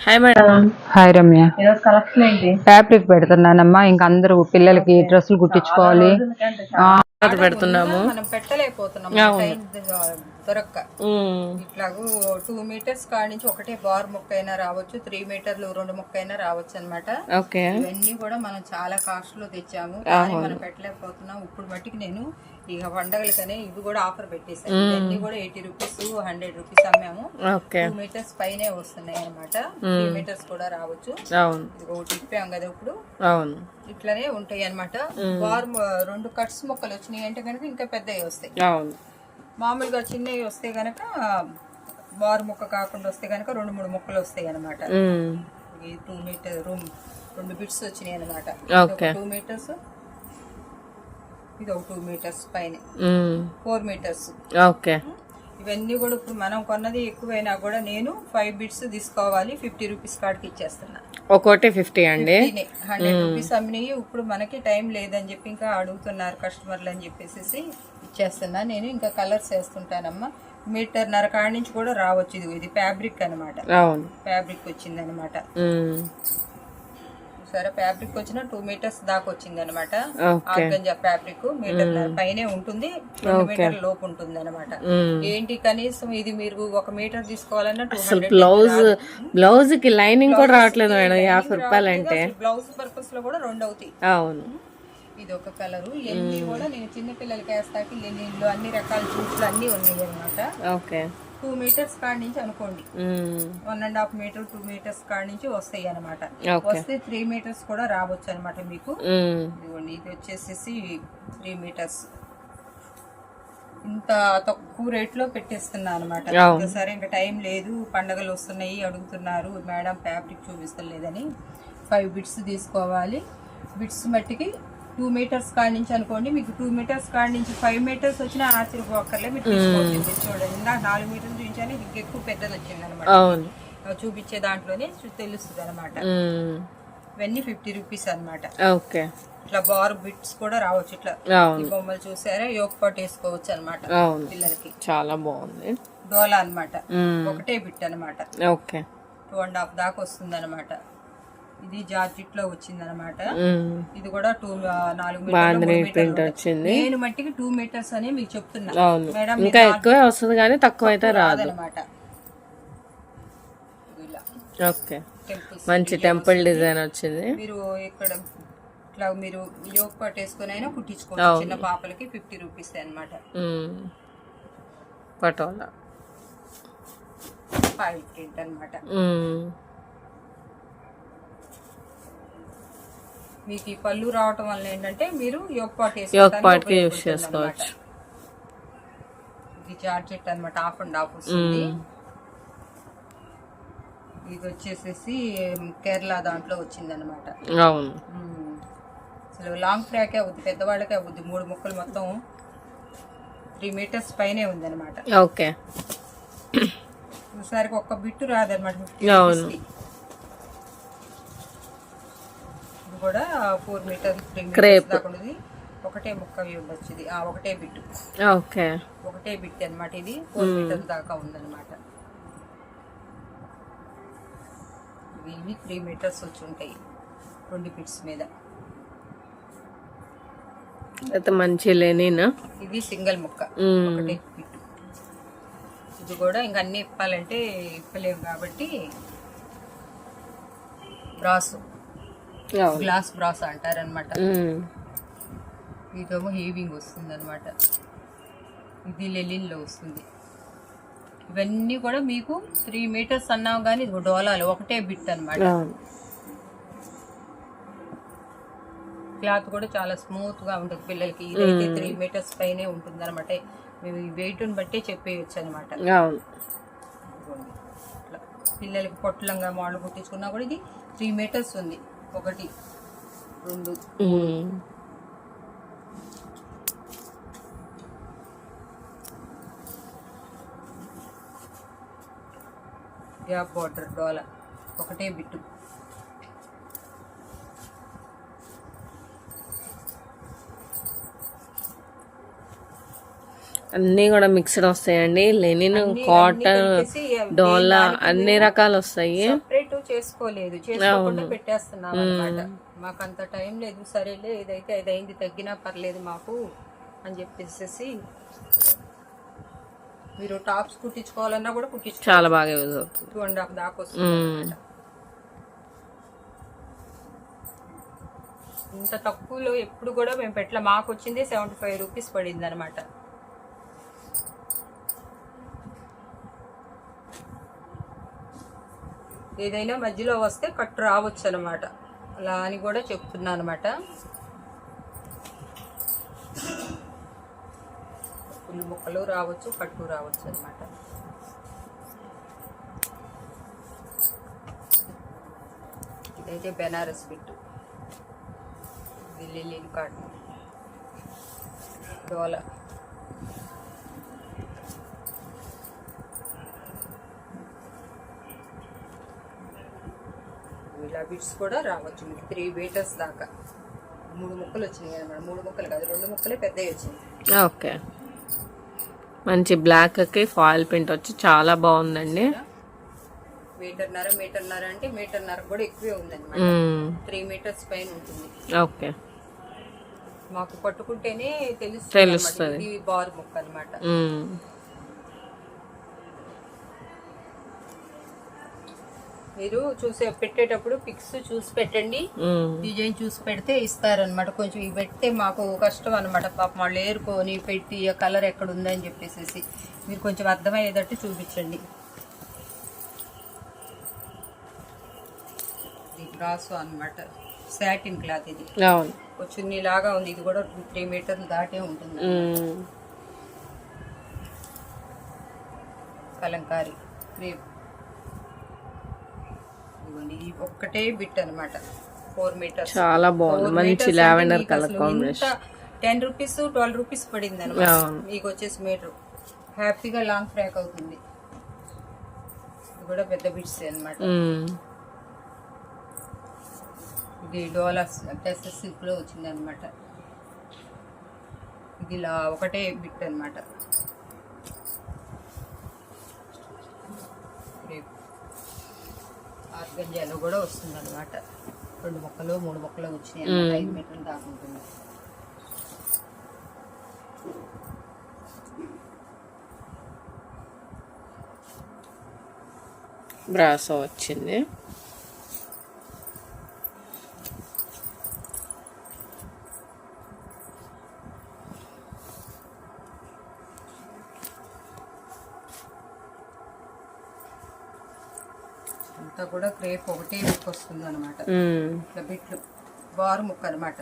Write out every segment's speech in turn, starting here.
Hi madam. Hi Ramya. ఈరోజు collection ఏంటి? Fabric పెడుతున్నానమ్మా. ఇంకా అందరూ పిల్లలకి డ్రెస్సులు కుట్టించుకోవాలి. పెడుతున్నాము. మనం పెట్టలేకపోతున్నాం టైం దొరక్క. ఇట్లాగూ 2 మీటర్స్ కాడి నుంచి ఒకటే బార్ ముక్క అయినా రావచ్చు, 3 మీటర్లు 2 ముక్క అయినా రావచ్చు అనమాట. ఇవన్నీ కూడా మనం చాలా కాస్ట్ లో తెచ్చాము, కానీ మనం పెట్టలేకపోతున్నాం. ఇప్పుడు మట్టికి నేను ఇక పండగలకనే ఇవి కూడా ఆఫర్ పెట్టేసాను. ఇవన్నీ కూడా 80 రూపీస్ 100 రూపీస్ అమ్మాము. 2 మీటర్స్ పైనే వస్తున్నాయి అనమాట. 3 మీటర్స్ కూడా రావచ్చు. ఒకటి ఇప్పాం కదా ఇప్పుడు. ఇట్లనే ఉంటాయి అనమాట. బార్ 2 కట్స్ మొక్కలు వచ్చినాయి అంటే కనుక ఇంకా పెద్దవి వస్తాయి. మామూలుగా చిన్నవి వస్తే గనక బార్ మొక్క కాకుండా వస్తే గనక 2-3 మొక్కలు వస్తాయి అనమాట. 2 మీటర్ 2 బిట్స్ వచ్చినాయి అనమాట. 2 మీటర్స్, ఇది ఒక 2 మీటర్స్ పైన 4 మీటర్స్. ఇవన్నీ కూడా ఇప్పుడు మనం కొన్నది ఎక్కువైనా కూడా నేను 5 బిట్స్ తీసుకోవాలి, 50 రూపీస్ కాడికి ఇచ్చేస్తున్నా. ఒక్కోటి 50 అండి. 100 రూపీస్ అమ్మినవి. ఇప్పుడు మనకి టైం లేదని చెప్పి ఇంకా అడుగుతున్నారు కస్టమర్లు అని చెప్పేసి ఇచ్చేస్తున్నా. నేను ఇంకా కలర్స్ వేస్తుంటానమ్మా. 1.5 మీటర్ కాడి నుంచి కూడా రావచ్చు. ఇది ఫ్యాబ్రిక్ అనమాట. ఫ్యాబ్రిక్ వచ్చింది అనమాట. సరే, ఫ్యాబ్రిక్ వచ్చిన 2 మీటర్స్ దాకా వచ్చింది అనమాట. ఆర్గంజా ఫ్యాబ్రిక్ 1.5 మీటర్ పైనే ఉంటుంది, 2 మీటర్ లోపు ఉంటుంది అనమాట. ఏంటి కనీసం ఇది మీరు 1 మీటర్ తీసుకోవాలన్నా బ్లౌజ్ కి లైనింగ్ కూడా రావట్లేదు మేడం. 50 రూపాయలు అంటే బ్లౌజ్ పర్పస్ లో కూడా 2 అవుతాయి. అవును. ఇది ఒక కలరు. ఇవన్నీ కూడా నేను చిన్న పిల్లలకి వేస్తాకి లెనిన్లు అన్ని రకాల జీన్స్లు అన్ని ఉన్నాయి అనమాట. 2 మీటర్స్ కాడి నుంచి అనుకోండి, 1.5 మీటర్ 2 మీటర్స్ కాడి నుంచి వస్తాయి అనమాట. వస్తే 3 మీటర్స్ కూడా రావచ్చు అనమాట మీకు. ఇదిగోండి, ఇది వచ్చేసేసి 3 మీటర్స్. ఇంత తక్కువ రేట్ లో పెట్టేస్తున్నా అనమాట. సరే, ఇంకా టైం లేదు, పండగలు వస్తున్నాయి అడుగుతున్నారు మేడం ఫ్యాబ్రిక్ చూపిస్తలేదని. 5 బిట్స్ తీసుకోవాలి. బిట్స్ మట్టికి 2 మీటర్స్ కాడి నుంచి అనుకోండి. మీకు 2 మీటర్స్ కాడి నుంచి 5 మీటర్స్ వచ్చినా ఆశ్చర్యపోకర్లే, మీరు తీసుకోవచ్చు. చూడండి, ఇందాక 4 మీటర్లు చూపించాను, ఇది ఎక్కువ పెద్దది వచ్చింది అనమాట. చూపించే దాంట్లోనే తెలుస్తుంది అనమాట. ఇవన్నీ 50 రూపీస్ అనమాట. ఇట్లా బార్ బిట్స్ కూడా రావచ్చు. ఇట్లా ఈ బొమ్మలు చూసారా, యోగ్ పాట్ వేసుకోవచ్చు అనమాట పిల్లలకి. చాలా బాగుంది. డోలా అనమాట. ఒకటే బిట్ అనమాట. 2.5 దాకా వస్తుంది అనమాట. ఇది జార్జిట్ లో వచ్చింది అనమాట. ఇది కూడా 4 మీటర్లు. నేను మట్టికి 2 మీటర్స్ అని మీకు చెప్తున్నా మేడం. ఇంకా ఎక్కువ వస్తుంది కానీ తక్కువ అయితే రాదనమాట. మంచి టెంపుల్ డిజైన్ వచ్చింది. మీరు ఇక్కడ ఇట్లా మీరు యోగ్ పాట్ వేసుకుని అయినా కుట్టించుకోవచ్చు. చిన్న పాపలకి 50 రూపీస్ అనమాట. పటోలా ఫైల్ ప్రింట్ అనమాట. మీకు ఈ పళ్ళు రావటం వల్ల ఏంటంటే మీరు యోగ్ పాట్ యూస్ చేసుకోవచ్చు. ఇది జార్జెట్ అనమాట. 1/2 వస్తుంది. ఇది వచ్చేసేసి కేరళ దాంట్లో వచ్చింది అనమాట. అసలు లాంగ్ ఫ్రాకే అవుద్ది, పెద్దవాళ్ళకే అవుద్ది. 3 ముక్కలు మొత్తం 3 మీటర్స్ పైనే ఉంది అనమాట. ఒకసారికి ఒక్క బిట్టు రాదనమాట. కూడా 4 మీటర్ 3 మీటర్స్ దాకా ఉంది. ఒకటే ముక్క ఉండొచ్చు. ఇది ఒకటే బిట్టు. ఒకటే బిట్ అనమాట. ఇది 4 మీటర్స్ దాకా ఉందన్నమాట. ఇవి 3 మీటర్స్ వచ్చి ఉంటాయి 2 బిట్స్ మీద. మంచి లేనినా. ఇది సింగిల్ ముక్క, ఒకటే బిట్టు. ఇది కూడా ఇంకా అన్ని ఇప్పాలంటే ఇప్పలేము కాబట్టి బ్రాస్, గ్లాస్ బ్రాస్ అంటారనమాట. ఇదేమో హీవింగ్ వస్తుంది అనమాట. ఇది లెలిన్ లో వస్తుంది. ఇవన్నీ కూడా మీకు 3 మీటర్స్ అన్నాం కానీ ఇది డోలాలు ఒకటే బిట్ అనమాట. క్లాత్ కూడా చాలా స్మూత్ గా ఉంటుంది పిల్లలకి. ఇదైతే 3 మీటర్స్ పైనే ఉంటుంది అనమాట. మేము వెయిట్ ని బట్టి చెప్పేయచ్చు అనమాట. పిల్లలకి పొట్లంగా మోడల్ కుట్టించుకున్నా కూడా ఇది 3 మీటర్స్ ఉంది. 1 2 గ్యాప్ బార్డర్ డోలా ఒకటే బిట్టు. అన్ని కూడా మిక్స్డ్ వస్తాయండి. లెనిన్, కాటన్, డోలా అన్ని రకాలు వస్తాయి. సెపరేట్ చేసుకోలేదు, చేసుకోకుండా పెట్టేస్తున్నాం అనమాట. మాకు అంత టైం లేదు. సరేలే ఇదైతే 5 అయింది, తగ్గినా పర్లేదు మాకు అని చెప్పేసి మీరు టాప్స్ కుట్టించుకోవాలన్నా కూడా కుట్టించుకో, చాలా బాగా యూజ్ అవుతుంది. 2.5 దాకా వస్తుంది. ఇంత తక్కువలో ఎప్పుడు కూడా మేము పెట్టలే. మాకు వచ్చింది 75 రూపీస్ పడింది అనమాట. ఏదైనా మధ్యలో వస్తే కట్ రావచ్చు అనమాట, అలా అని కూడా చెప్తున్నా అనమాట. ఫుల్ ముక్కలు రావచ్చు, కట్టు రావచ్చు అనమాట. ఇదైతే బెనారస్ బిట్టు, ఇది లిలిన్ కాటన్, డోలా. ఇలా బిట్స్ కూడా రావచ్చు మీకు 3 మీటర్స్ దాకా. 3 ముక్కలు వచ్చినాయి అనమాట. 3 ముక్కలు కాదు, 2 ముక్కలే పెద్దవి వచ్చింది. ఓకే, మంచి బ్లాక్ కి ఫాయిల్ ప్రింట్ వచ్చి చాలా బాగుందండి. మీటర్న్నర అంటే మీటర్న్నర కూడా ఎక్కువే ఉందన్నమాట. 3 మీటర్స్ పైన ఉంటుంది. ఓకే, మాకు పట్టుకుంటేనే తెలుస్తుంది. ఇది బార్ ముక్క అనమాట. మీరు పెట్టేటప్పుడు పిక్స్ చూసి పెట్టండి, డిజైన్ చూసి పెడితే ఇస్తారనమాట. కొంచెం ఇవి పెడితే మాకు కష్టం అనమాట. పాపం వాళ్ళు ఏరుకొని పెట్టి ఆ కలర్ ఎక్కడ ఉందని చెప్పేసి మీరు కొంచెం అర్థమయ్యేటట్టు చూపించండి. ఇది బ్రాసో అనమాట, సాటిన్ క్లాత్. ఇది చున్నీ లాగా ఉంది. ఇది కూడా 3 మీటర్లు దాటే ఉంటుంది. కలంకారీ క్రేప్. ఇది ఒక్కటే బిట్ అనమాట, 4 మీటర్స్. చాలా బాగుంది, మంచి lavender colour combination. 10 rupees 12 rupees పడింది అనమాట. మీకు వచ్చేసి మీటర్ హ్యాపీగా లాంగ్ ఫ్రాక్ అవుతుంది. ఇది కూడా పెద్ద బిట్స్ అనమాట. ఇది డోలా టెసెస్ సిల్క్ లో వచ్చింది అనమాట. ఇది ఇలా ఒకటే బిట్ అనమాట. ఆర్గంజాలో కూడా వస్తుంది అనమాట. 2 ముక్కలు 3 ముక్కలు వచ్చినాయి అనమాట. 5 మీటర్లు దాకా ఉంటుంది. బ్రాసో వచ్చింది. అంతా కూడా క్రేప్ ఒకటే బిట్ వస్తుంది అనమాట. ఇట్లా బిట్లు బారు ముక్క అనమాట.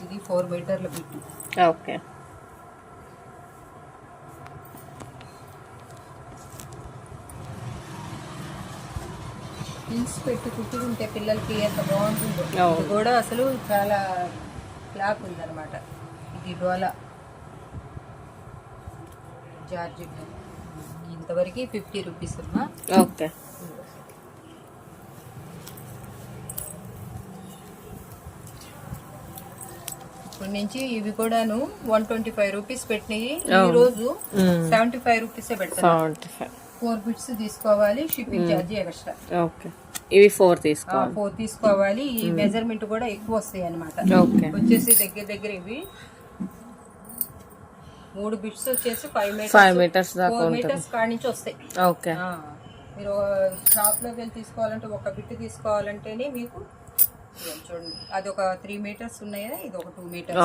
ఇది 4 మీటర్ల బిట్టు. ఓకే, హిల్స్ పెట్టి కుట్టుకుంటే పిల్లలకి ఎంత బాగుంటుందో. ఇది కూడా అసలు చాలా క్లాప్ ఉందన్నమాట. ఇది డోలా జార్జెట్. ఇంతవరకు 50 రూపీస్ అమ్మా. ఓకే, ఇప్పటి నుంచి ఇవి కూడాను 125 రూపీస్ పెట్టినాయి. ఈ రోజు 75 రూపీసే పెడతాను. 4 బిట్స్ తీసుకోవాలి, షిప్పింగ్ ఛార్జ్ ఎక్స్ట్రా. ఓకే, ఇవి 4 తీసుకోవాలి. 4 తీసుకోవాలి. ఈ మెజర్మెంట్ కూడా ఎక్కువ వస్తాయి అనమాట. వచ్చేసి దగ్గర ఇవి 3 బిట్స్ వచ్చేసి 5 మీటర్స్ 4 మీటర్స్ కాడి నుంచి వస్తాయి. ఓకే, మీరు షాప్ లోకి వెళ్ళి తీసుకోవాలంటే ఒక బిట్ తీసుకోవాలంటేనే మీకు చూడండి, అది ఒక 3 మీటర్స్ ఉన్నాయి, ఇది ఒక 2 మీటర్స్.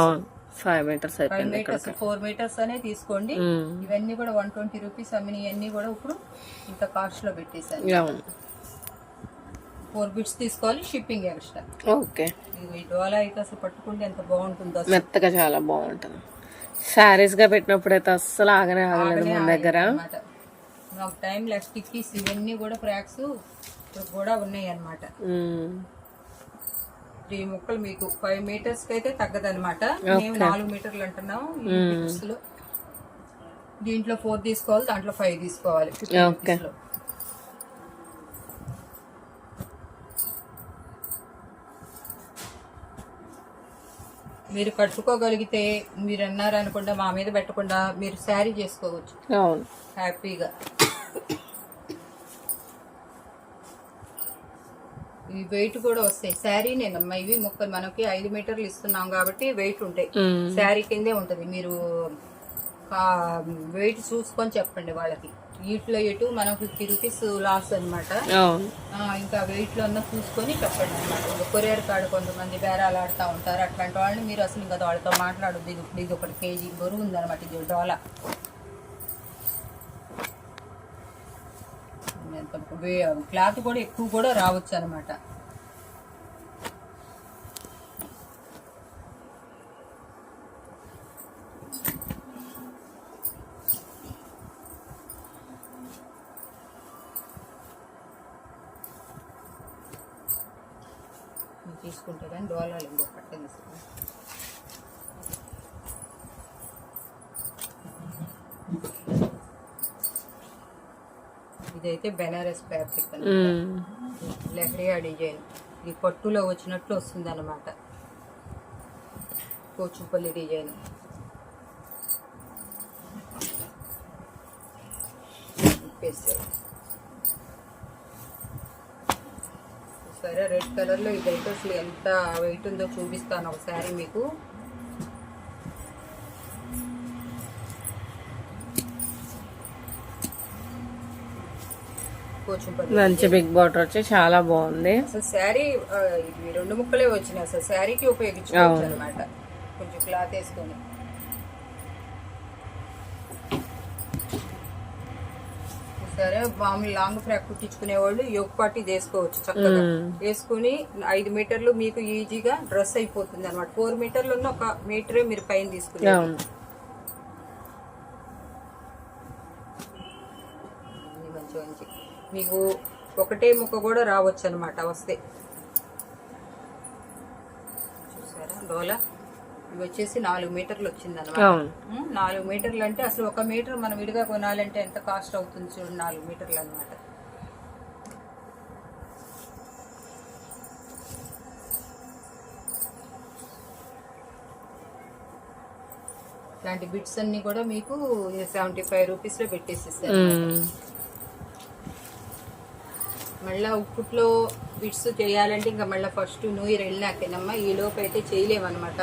5 మీటర్స్ 5 మీటర్స్ 4 మీటర్స్ అనే తీసుకోండి. ఇవన్నీ కూడా 120 రూపీస్ అమ్మినవి అన్ని కూడా ఇప్పుడు ఇంత కాస్ట్ లో పెట్టేశాను. 4 బిట్స్ తీసుకోవాలి, షిప్పింగ్ ఎక్స్ట్రా. ఓకే, ఈ డోలా అయితే అసలు పట్టుకుంటే ఎంత బాగుంటుందో, మెత్తగా చాలా బాగుంటుంది. శారీస్ గా పెట్టినప్పుడు అయితే అస్సలు ఆగలేదు మన దగ్గర. నాకు టైం లెస్ టిక్కీస్ ఇవన్నీ కూడా ఫ్రాక్స్ కూడా ఉన్నాయి అనమాట. 3 ముక్కలు మీకు 5 మీటర్స్ కి అయితే తగ్గదనమాట. మేము 4 మీటర్లు అంటున్నాం. దీంట్లో 4 తీసుకోవాలి, దాంట్లో 5 తీసుకోవాలి. మీరు కట్టుకోగలిగితే మీరు అన్నారు అనుకుండా మా మీద పెట్టకుండా మీరు శారీ చేసుకోవచ్చు అవును. హ్యాపీగా. ఈ వెయిట్ కూడా వస్తాయి శారీనేనమ్మా. ఇవి ముక్కలు మనకి 5 మీటర్లు ఇస్తున్నాం కాబట్టి వెయిట్ ఉంటాయి. శారీ కిందే ఉంటది. మీరు వెయిట్ చూసుకొని చెప్పండి వాళ్ళకి. వీటిలో ఎటు మనం 50 రూపీస్ లాస్ అనమాట. ఇంకా వెయిట్ లో ఉన్న చూసుకొని చెప్పండి అనమాట. కొరియర్ కార్డు కొంతమంది బేరాలు ఆడుతూ ఉంటారు. అట్లాంటి వాళ్ళని మీరు అసలు ఇంకా వాళ్ళతో మాట్లాడొద్దు. ఇది 1 కేజీ బరువు ఉందన్నమాట. ఇది డోలా క్లాత్ కూడా ఎక్కువ కూడా రావచ్చు అనమాట. తీసుకుంటే కానీ డోలాలు ఇంకో పట్ట తీసుకుంటాం. ఇదైతే బెనారస్ ఫ్యాబ్రిక్ అన్నమాట. లెహరియా డిజైన్. ఇది పట్టులో వచ్చినట్లు వస్తుంది అన్నమాట. కోచుపల్లి డిజైన్. సరే రెడ్ కలర్ లో ఇదైతే అసలు ఎంత వెయిట్ ఉందో చూపిస్తాను ఒకసారి మీకు. మంచి బిగ్ బార్డర్ వచ్చి చాలా బాగుంది. అసలు శారీ ఇవి 2 ముక్కలే వచ్చినాయి. అసలు శారీకి ఉపయోగించుకోవచ్చు అనమాట. కొంచెం క్లాత్ వేసుకొని. సరే మామూలు లాంగ్ ఫ్రాక్ కుట్టించుకునే వాళ్ళు యోగ పార్టీ వేసుకోవచ్చు చక్కగా. వేసుకుని 5 మీటర్లు మీకు ఈజీగా డ్రెస్ అయిపోతుంది అనమాట. 4 మీటర్లు ఉన్న 1 మీటరే మీరు పైన తీసుకున్నారు. మీకు ఒకటే ముక్క కూడా రావచ్చు అనమాట వస్తే. చూసారా డోలా. ఇవి వచ్చేసి 4 మీటర్లు వచ్చింది అనమాట. 4 మీటర్లు అంటే అసలు 1 మీటర్ మనం విడిగా కొనాలంటే ఎంత కాస్ట్ అవుతుంది చూడండి. 4 మీటర్లు అనమాట. ఇలాంటి బిట్స్ అన్ని కూడా మీకు 75 రూపీస్ లో పెట్టేసిస్తారు. మళ్ళీ ఉప్పుట్లో బిట్స్ చేయాలంటే ఇంకా మళ్ళీ ఫస్ట్ న్యూ ఇయర్ వెళ్ళినాకేనమ్మా. ఈ లోపు అయితే చేయలేమన్నమాట.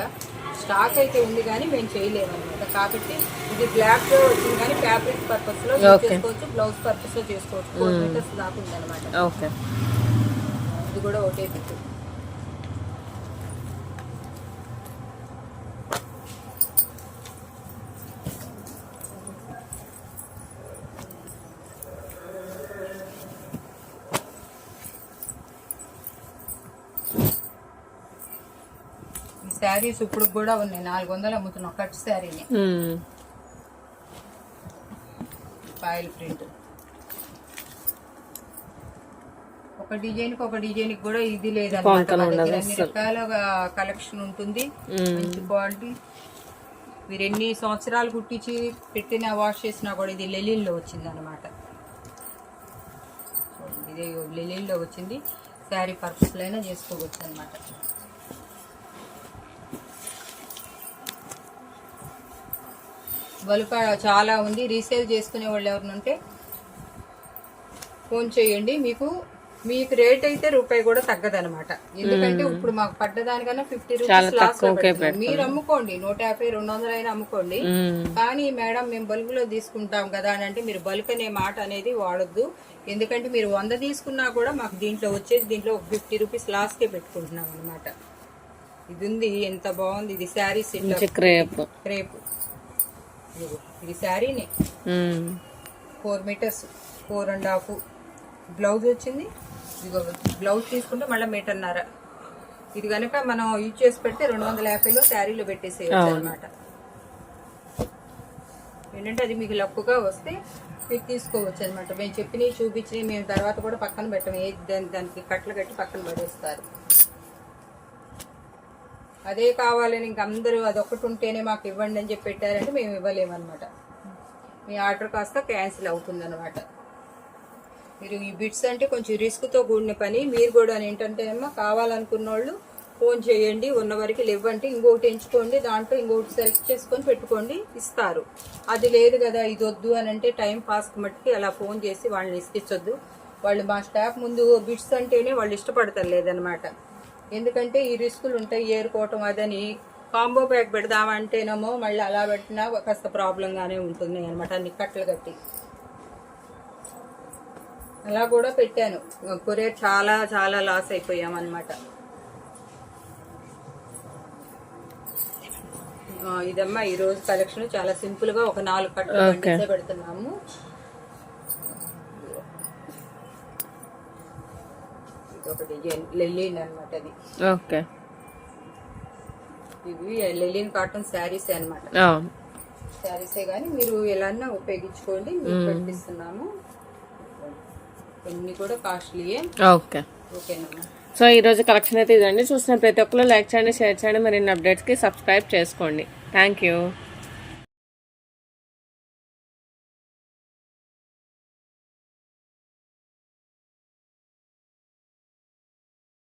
స్టాక్ అయితే ఉంది కానీ మేము చేయలేమన్నమాట. కాబట్టి ఇది బ్లాక్ లో వచ్చింది కానీ ఫ్యాబ్రిక్ పర్పస్ లో చేసుకోవచ్చు, బ్లౌజ్ పర్పస్ లో చేసుకోవచ్చు. 4 మీటర్స్ దాకా ఉంది అనమాట. ఇది కూడా ఒకటే బిట్. శారీస్ ఇప్పుడు కూడా ఉన్నాయి. 400 అమ్ముతున్నాం కట్ శారీని. Foil print. ఒక డిజైన్ కి ఒక డిజైన్ కి కూడా ఇది లేదన్నమాట. అన్ని రకాలుగా కలెక్షన్ ఉంటుంది. మంచి క్వాలిటీ. మీరు ఎన్ని సంవత్సరాలు కుట్టించి పెట్టినా వాష్ చేసినా కూడా ఇది లెలిన్ లో వచ్చింది అనమాట. ఇది లెలిన్ లో వచ్చింది. శారీ పర్పస్ లైనా చేసుకోవచ్చు అనమాట. బల్క్ చాలా ఉంది. రీసేల్ చేసుకునే వాళ్ళు ఎవరినంటే ఫోన్ చేయండి. మీకు రేట్ అయితే రూపాయి కూడా తగ్గదనమాట. ఎందుకంటే ఇప్పుడు మాకు పడ్డదానికన్నా 50 రూపీస్ లాస్. మీరు అమ్ముకోండి 150, 200 అయినా అమ్ముకోండి. కానీ మేడం మేము బల్క్ లో తీసుకుంటాం కదా అని అంటే మీరు బల్క్ అనే మాట అనేది వాడొద్దు. ఎందుకంటే మీరు 100 తీసుకున్నా కూడా మాకు దీంట్లో వచ్చేసి దీంట్లో 50 రూపీస్ లాస్ కే పెట్టుకుంటున్నాం అనమాట. ఇది ఉంది. ఎంత బాగుంది. ఇది శారీ సెట్ క్రేప్. ఇది శారీనే 4 మీటర్స్ 4.5 బ్లౌజ్ వచ్చింది. ఇదిగో బ్లౌజ్ తీసుకుంటే మళ్ళీ 1.5 మీటర్. ఇది కనుక మనం యూజ్ చేసి పెడితే 250లో శారీలో పెట్టేసేయచ్చు అనమాట. ఏంటంటే అది మీకు లక్కుగా వస్తే మీకు తీసుకోవచ్చు అనమాట. మేము చెప్పినవి చూపించి మేము తర్వాత కూడా పక్కన పెట్టాము. దానికి కట్టలు కట్టి పక్కన పడేస్తారు. అదే కావాలని ఇంక అందరూ అదొకటి ఉంటేనే మాకు ఇవ్వండి అని చెప్పి పెట్టారంటే మేము ఇవ్వలేమన్నమాట. మీ ఆర్డర్ కాస్త క్యాన్సిల్ అవుతుంది అనమాట. మీరు ఈ బిట్స్ అంటే కొంచెం రిస్క్తో కూడిన పని. మీరు కూడా ఏంటంటే అమ్మా కావాలనుకున్న వాళ్ళు ఫోన్ చేయండి, ఉన్న వరకు లేవంటే ఇంకొకటి ఎంచుకోండి, దాంట్లో ఇంకొకటి సెలెక్ట్ చేసుకొని పెట్టుకోండి, ఇస్తారు. అది లేదు కదా ఇది వద్దు అని అంటే టైం పాస్కి మట్టుకి అలా ఫోన్ చేసి వాళ్ళని ఇసుకించొద్దు. వాళ్ళు మా స్టాఫ్ ముందు బిట్స్ అంటేనే వాళ్ళు ఇష్టపడతారు లేదనమాట. ఎందుకంటే ఈ రిస్కులు ఉంటాయి, ఏరుకోవటం అదని. కాంబో ప్యాక్ పెడదామంటేనేమో మళ్ళీ అలా పెట్టినా కాస్త ప్రాబ్లంగానే ఉంటుంది అనమాట, అన్ని కట్టలు కట్టి. అలా కూడా పెట్టాను, కొరియర్ చాలా చాలా లాస్ అయిపోయామన్నమాట. ఇదమ్మా ఈరోజు కలెక్షన్ చాలా సింపుల్ గా ఒక 4 కట్టలు బండిసే పెడుతున్నాము. ఇది ఒక డిజైన్ లెలిన్ అనమాట. అది ఓకే, ఇవి లెలిన్ కాటన్ శారీస్ అనమాట. శారీసే కానీ మీరు ఎలాన్నా ఉపయోగించుకోండి, మీకు పెట్టిస్తున్నాము. ఇవన్నీ కూడా కాస్ట్లీయే. ఓకే, ఓకేనమ్మా. సో ఈరోజు కలెక్షన్ అయితే ఇదండి. చూసిన ప్రతి ఒక్కరు లైక్ చేయండి, షేర్ చేయండి, మరిన్ని అప్డేట్స్కి సబ్స్క్రైబ్ చేసుకోండి. Thank you.